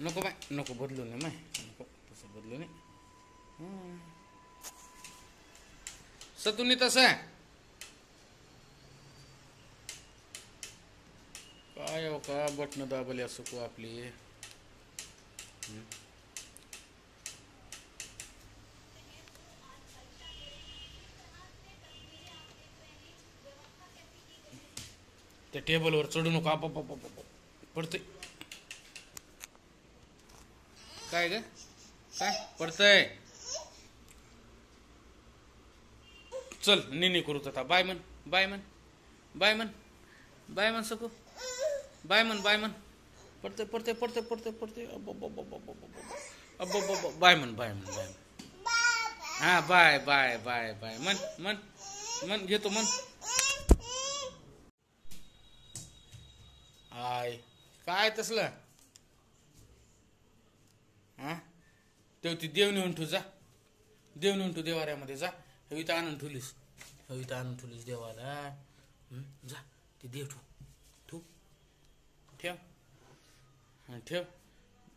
नको बाय, नको बदलू नये माय, नको तसं बदलू नये. सतुनी तसं आहे काय हो का बटणं दाबल्या सुकू आपली. त्या टेबलवर चढू नको, पडते. काय ग काय पडतंय. चल निनी करू आता. बाय म्हण, बाय म्हण, बाय म्हण, बाय म्हण सकू, बाय म्हण, बाय म्हण. पडते पडते पडते पडते पडते. बाय म्हण, बाय म्हण, बाय म्हण. हा बाय बाय बाय बाय म्हण म्हण म्हण. घेतो म्हण. आय काय तसलं. हा तेव्हा ती देव नेऊन ठेव जा. देव नेऊन ठेव देवाऱ्यामध्ये जा. हवीत आणून ठेवलीस, हवीत आणून ठेवलीस देवाला. जा ते देव ठेव, ठेव ठेव ठेव.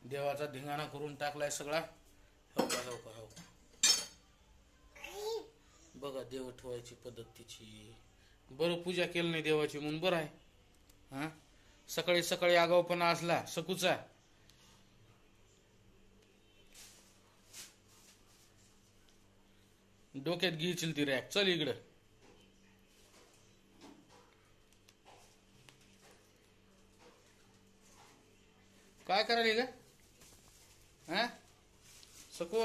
देवाचा धिंगाणा करून टाकलाय सगळा. हो का हो का हो का. बघा देव ठेवायची पद्धत तिची. बरं पूजा केली नाही देवाची म्हणून बरं आहे. हा सकाळी सकाळी आगाऊपणा असला सकूचा. डोक्यात घ्यायची ती रॅक. चल इकडं. काय करायला ग हा सकू.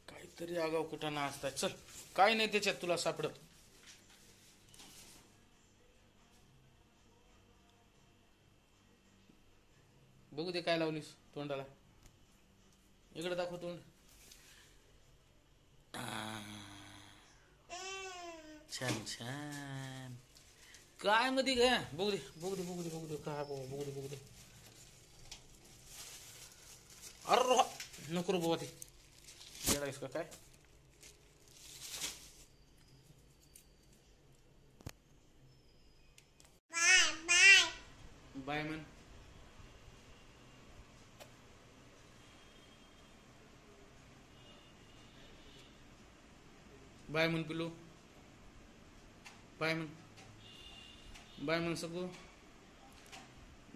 काहीतरी आगाऊ कुठाना असतात. चल काय नाही त्याच्यात तुला सापडत. बघू दे काय लावलीस तोंडाला. इकडे दाखव तोंड. छान छान. काय मध्ये ग. बघू दे बघू दे बघू दे बघू दे काय बघू दे बघू दे. अरे नको रे बाबा ते येडायस का काय. बाय म्हण. बाय म्हण पिलू. बाय म्हण, बाय म्हण सकू.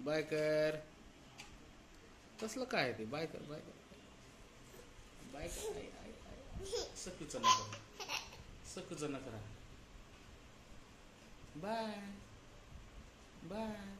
बाय कर. कसलं काय ते बाय कर बाय कर बाय कर. सकूचं ना करा, सकूचं ना करा. Bye bye.